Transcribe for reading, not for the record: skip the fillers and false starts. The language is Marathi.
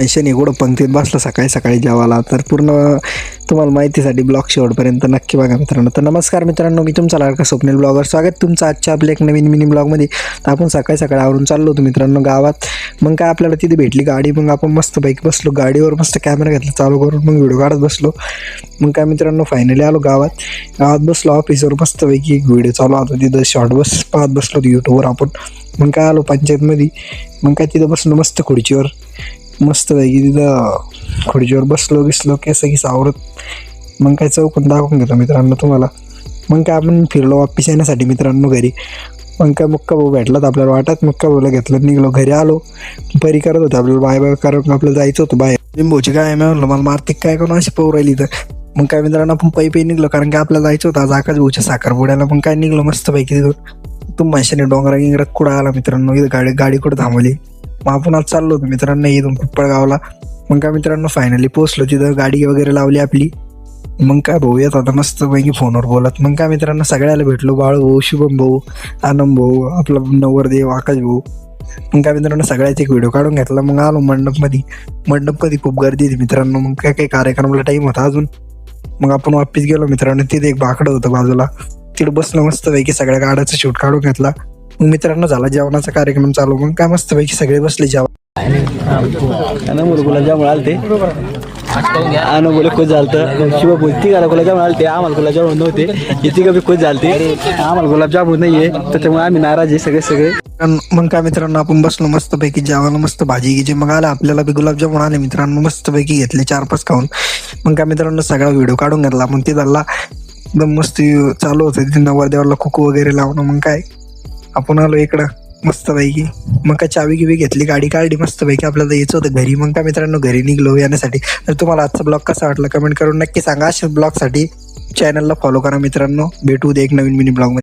मेन्शन एवढं पंक्तीत बसलं सकाळी सकाळी जेवायला, तर पूर्ण तुम्हाला माहितीसाठी ब्लॉग शेवटपर्यंत नक्की बघा मित्रांनो. तर नमस्कार मित्रांनो, मी तुमचा लाडका स्वप्नील ब्लॉगर. स्वागत तुमचं आजच्या आपल्या एक नवीन मिनी ब्लॉगमध्ये. तर आपण सकाळी सकाळी आवरून चाललो होतो मित्रांनो गावात. मग काय आपल्याला तिथे भेटली गाडी, मग आपण मस्त बाईक बसलो गाडीवर, मस्त कॅमेरा घेतला चालू करून, मग व्हिडिओ काढत बसलो. मग काय मित्रांनो फायनली आलो गावात बसलो ऑफिसवर, मस्तपैकी व्हिडिओ चालू होता तिथं, शॉर्ट पाहत बसलो यूट्यूबवर आपण. मग काय आलो पंचायतमध्ये, मग काय तिथं बसलो मस्त खुर्चीवर, मस्तपैकी तिथं खुर्चीवर बसलो केस आवरत. मग काय चौकून दाखवून घेतो मित्रांनो तुम्हाला. मग काय आपण फिरलो वापिस येण्यासाठी मित्रांनो घरी. मग काय मुक्का भाऊ भेटलात आपल्याला वाटत, मुक्का भाऊला घेतलं, निघलो घरी आलो. परी करत होते आपल्याला बाय कारण आपल्याला जायचं होतं बाहेर. लिंबूची काय म्हणलं मला मार्तिक काय करून अशी पाहू राहिली. तर मग काय मित्रांनो आपण पै निघलो, कारण की आपल्याला जायचं होतं आज आकाश भाऊच्या साखरपुड्याला. मग काय निघलो मस्तपैकी तिथून. तुम माशाने डोंगरा गिंगरात कुठं आला मित्रांनो, इथं गाडी कुठं थांबवली. मग आपण आज चाललो होतो मित्रांनो इथून पिंपळगावला. मग काय मित्रांनो फायनली पोहोचलो तिथं, गाडी वगैरे लावली आपली. मग काय भाऊ येत होता मस्त पैकी फोनवर बोलत. मग काय मित्रांनो सगळ्याला भेटलो, बाळू भाऊ, शुभम भाऊ, आनंद भाऊ, आपला नवरदेव आकाश भाऊ. मग काय मित्रांनो सगळ्याचा एक व्हिडिओ काढून घेतला. मग आलो मंडपमध्ये खूप गर्दी होती मित्रांनो. मग काय काही कार्यक्रमाला टाईम होता अजून. मग आपण वापिस गेलो मित्रांनो, तिथे एक बाकडं होतं बाजूला, तिथे बसलो मस्तपैकी सगळ्या गाड्याचा शूट काढून घेतला. मग मित्रांनो झाला जेवणाचा कार्यक्रम चालू. मग काय मस्तपैकी सगळे बसले जेवण. गुलाबजामुन आलते आणि बोले खुश झालतं. शिव बोलती का गुलाबजामुन आलते, आम्हाला गुलाबजामुन नव्हते, इथे कमी खुश झालते. आम्हाला गुलाबजामुन नाहीये, त्याच्यामुळे आम्ही नाराज आहे सगळे. मग काय मित्रांनो आपण बसलो मस्तपैकी जेवायला, मस्त भाजी घ्यायची. मग आला आपल्याला बी गुलाबजामुन आले मित्रांनो, मस्तपैकी घेतले 4-5 खाऊन. मग काय मित्रांनो सगळा व्हिडिओ काढून घेतला. मग ते झाला एकदम मस्त चालू होतं तिथे नवरदेवाला कुकू वगैरे लावणं. मग काय आपण आलो इकडं मस्तपैकी. मग काय चावी गिवी घेतली, गाडी काढली मस्तपैकी, आपल्याला यायचं होतं घरी. मग काय मित्रांनो घरी निघलो येण्यासाठी. तर तुम्हाला आजचा ब्लॉग कसा वाटला कमेंट करून नक्की सांगा. अशाच ब्लॉगसाठी चॅनलला फॉलो करा मित्रांनो. भेटू दे एक नवीन मिनी ब्लॉग मध्ये.